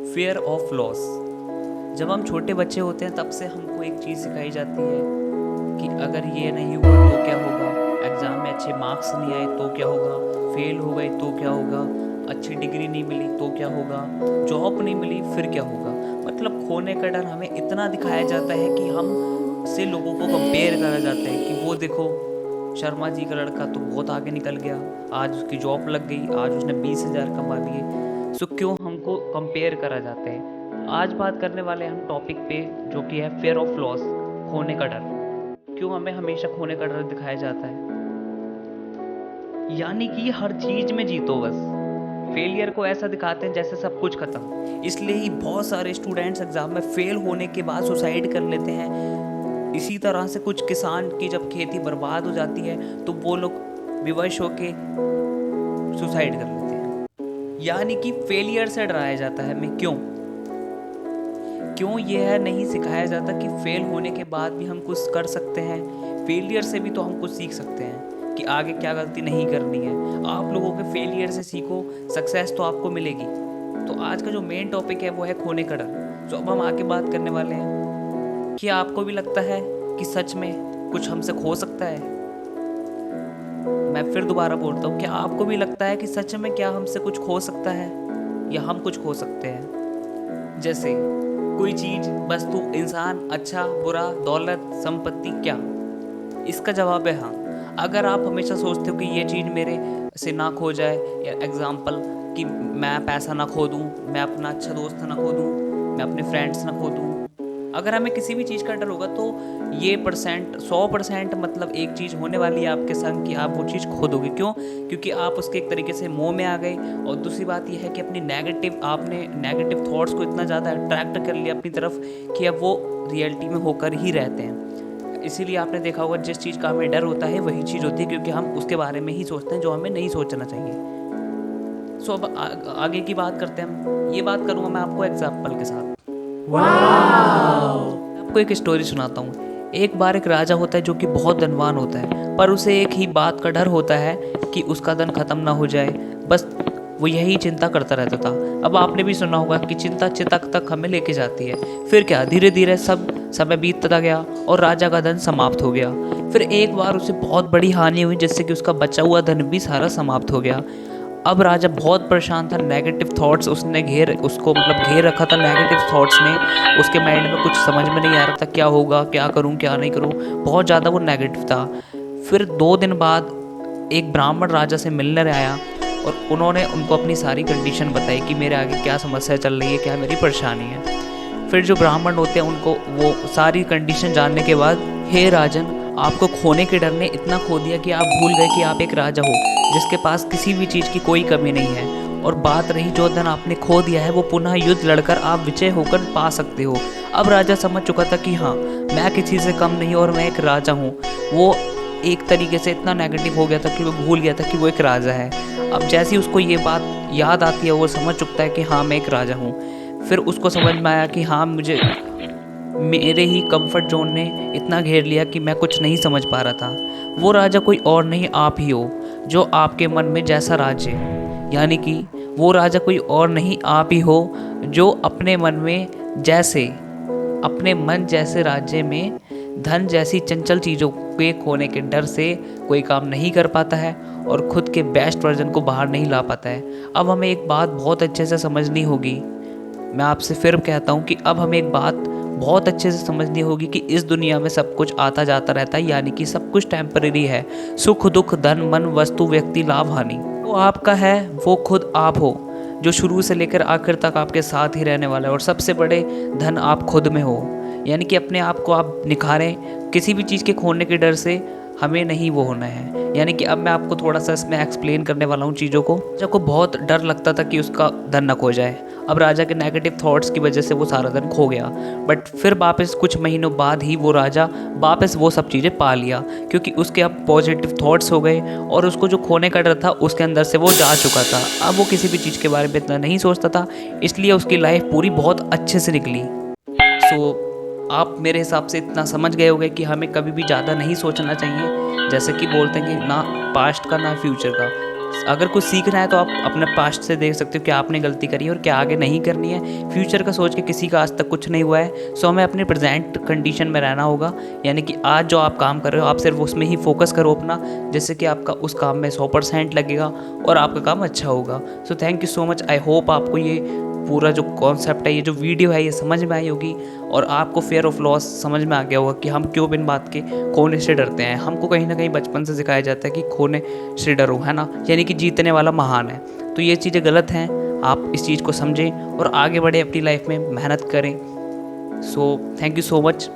Fair of loss. जब हम छोटे बच्चे होते हैं तब से हमको एक चीज़ सिखाई जाती है कि अगर ये नहीं हुआ तो क्या होगा, एग्ज़ाम में अच्छे मार्क्स नहीं आए तो क्या होगा, फेल हो गए तो क्या होगा, अच्छी डिग्री नहीं मिली तो क्या होगा, जॉब नहीं मिली फिर क्या होगा। मतलब खोने का डर हमें इतना दिखाया जाता है कि हम से लोगों को कंपेयर करा जाता है कि वो देखो शर्मा जी का लड़का तो बहुत आगे निकल गया, आज उसकी जॉब लग गई, आज उसने 20,000 कमा लिए। सो क्यों हमको कंपेयर करा जाता है। आज बात करने वाले हैं हम टॉपिक पे जो कि है फेयर ऑफ लॉस, खोने का डर। क्यों हमें हमेशा खोने का डर दिखाया जाता है। यानी कि हर चीज में जीतो बस, फेलियर को ऐसा दिखाते हैं जैसे सब कुछ खत्म। इसलिए ही बहुत सारे स्टूडेंट्स एग्जाम में फेल होने के बाद सुसाइड कर लेते हैं। इसी तरह से कुछ किसान की जब खेती बर्बाद हो जाती है तो वो लोग विवश होके सुसाइड कर लेते हैं। यानी कि फेलियर से डराया जाता है हमें। क्यों क्यों यह नहीं सिखाया जाता कि फेल होने के बाद भी हम कुछ कर सकते हैं। फेलियर से भी तो हम कुछ सीख सकते हैं कि आगे क्या गलती नहीं करनी है। आप लोगों के फेलियर से सीखो, सक्सेस तो आपको मिलेगी। तो आज का जो मेन टॉपिक है वो है खोने का डर। तो अब हम आगे बात करने वाले हैं कि आपको भी लगता है कि सच में कुछ हमसे खो सकता है। मैं फिर दोबारा बोलता हूँ, क्या आपको भी लगता है कि सच में क्या हमसे कुछ खो सकता है या हम कुछ खो सकते हैं। जैसे कोई चीज, वस्तु, इंसान, अच्छा बुरा, दौलत, संपत्ति, क्या। इसका जवाब है हाँ। अगर आप हमेशा सोचते हो कि ये चीज़ मेरे से ना खो जाए, या एग्जाम्पल कि मैं पैसा ना खो दूँ, मैं अपना अच्छा दोस्त ना खो दूँ, मैं अपने फ्रेंड्स ना खो दूँ। अगर हमें किसी भी चीज़ का डर होगा तो ये परसेंट 100% मतलब एक चीज़ होने वाली है आपके संग कि आप वो चीज़ खो दोगे। क्यों? क्योंकि आप उसके एक तरीके से मोह में आ गए। और दूसरी बात यह है कि आपने नेगेटिव थॉट्स को इतना ज़्यादा अट्रैक्ट कर लिया अपनी तरफ कि अब वो रियलिटी में होकर ही रहते हैं। इसीलिए आपने देखा होगा जिस चीज़ का हमें डर होता है वही चीज़ होती है, क्योंकि हम उसके बारे में ही सोचते हैं जो हमें नहीं सोचना चाहिए। सो अब आगे की बात करते हैं हम। ये बात करूँगा मैं आपको एग्जाम्पल के साथ। आपको एक स्टोरी सुनाता हूँ। एक बार एक राजा होता है जो कि बहुत धनवान होता है, पर उसे एक ही बात का डर होता है कि उसका धन खत्म ना हो जाए। बस वो यही चिंता करता रहता था। अब आपने भी सुना होगा कि चिंता चितक तक हमें लेके जाती है। फिर क्या, धीरे धीरे सब समय बीतता गया और राजा का धन समाप्त हो गया। फिर एक बार उसे बहुत बड़ी हानि हुई जिससे कि उसका बचा हुआ धन भी सारा समाप्त हो गया। अब राजा बहुत परेशान था। नेगेटिव थॉट्स उसने घेर रखा था। नेगेटिव थॉट्स ने उसके माइंड में कुछ समझ में नहीं आ रहा था, क्या होगा, क्या करूं क्या नहीं करूं। बहुत ज़्यादा वो नेगेटिव था। फिर 2 दिन बाद एक ब्राह्मण राजा से मिलने आया और उन्होंने उनको अपनी सारी कंडीशन बताई कि मेरे आगे क्या समस्या चल रही है, क्या मेरी परेशानी है। फिर जो ब्राह्मण होते हैं उनको वो सारी कंडीशन जानने के बाद, हे राजन, आपको खोने के डर ने इतना खो दिया कि आप भूल गए कि आप एक राजा हो जिसके पास किसी भी चीज़ की कोई कमी नहीं है। और बात रही जो धन आपने खो दिया है वो पुनः युद्ध लड़कर आप विजय होकर पा सकते हो। अब राजा समझ चुका था कि हाँ, मैं किसी से कम नहीं और मैं एक राजा हूँ। वो एक तरीके से इतना नेगेटिव हो गया था कि वो भूल गया था कि वो एक राजा है। अब जैसे ही उसको ये बात याद आती है वो समझ चुकता है कि हाँ, मैं एक राजा हूँ। फिर उसको समझ में आया कि हाँ, मुझे मेरे ही कंफर्ट जोन ने इतना घेर लिया कि मैं कुछ नहीं समझ पा रहा था। वो राजा कोई और नहीं, आप ही हो, जो आपके मन में जैसा राज्य। यानी कि वो राजा कोई और नहीं, आप ही हो, जो अपने मन में जैसे, अपने मन जैसे राज्य में धन जैसी चंचल चीज़ों के खोने के डर से कोई काम नहीं कर पाता है और खुद के बेस्ट वर्जन को बाहर नहीं ला पाता है। अब हमें एक बात बहुत अच्छे से समझनी होगी। मैं आपसे फिर कहता हूँ कि अब हमें एक बात बहुत अच्छे से समझनी होगी कि इस दुनिया में सब कुछ आता जाता रहता है, यानी कि सब कुछ टेम्परेरी है। सुख दुख, धन मन, वस्तु, व्यक्ति, लाभ हानि, वो आपका है, वो खुद आप हो, जो शुरू से लेकर आखिर तक आपके साथ ही रहने वाला है। और सबसे बड़े धन आप खुद में हो। यानी कि अपने आप को आप निखारें, किसी भी चीज़ के खोने के डर से हमें नहीं वो होना है। यानी कि अब मैं आपको थोड़ा सा इसमें एक्सप्लेन करने वाला हूँ चीज़ों को। राजा को बहुत डर लगता था कि उसका धन न खो जाए। अब राजा के नेगेटिव थॉट्स की वजह से वो सारा धन खो गया, बट फिर वापस कुछ महीनों बाद ही वो राजा वापस वो सब चीज़ें पा लिया, क्योंकि उसके अब पॉजिटिव थॉट्स हो गए और उसको जो खोने का डर था उसके अंदर से वो जा चुका था। अब वो किसी भी चीज़ के बारे में इतना नहीं सोचता था, इसलिए उसकी लाइफ पूरी बहुत अच्छे से निकली। सो आप मेरे हिसाब से इतना समझ गए होंगे कि हमें कभी भी ज़्यादा नहीं सोचना चाहिए। जैसे कि बोलते हैं कि ना पास्ट का ना फ्यूचर का, अगर कुछ सीखना है तो आप अपने पास्ट से देख सकते हो कि आपने गलती करी है और क्या आगे नहीं करनी है। फ्यूचर का सोच के किसी का आज तक कुछ नहीं हुआ है। सो हमें अपने प्रेजेंट कंडीशन में रहना होगा, यानी कि आज जो आप काम कर रहे हो आप सिर्फ उसमें ही फोकस करो अपना, जैसे कि आपका उस काम में 100% लगेगा और आपका काम अच्छा होगा। So thank you so much. I hope आपको ये पूरा जो कॉन्सेप्ट है, ये जो वीडियो है, ये समझ में आई होगी और आपको फेयर ऑफ लॉस समझ में आ गया होगा कि हम क्यों बिन बात के खोने से डरते हैं। हमको कहीं ना कहीं बचपन से सिखाया जाता है कि खोने से डरो, है ना, यानी कि जीतने वाला महान है। तो ये चीज़ें गलत हैं। आप इस चीज़ को समझें और आगे बढ़े, अपनी लाइफ में मेहनत करें। So thank you so much.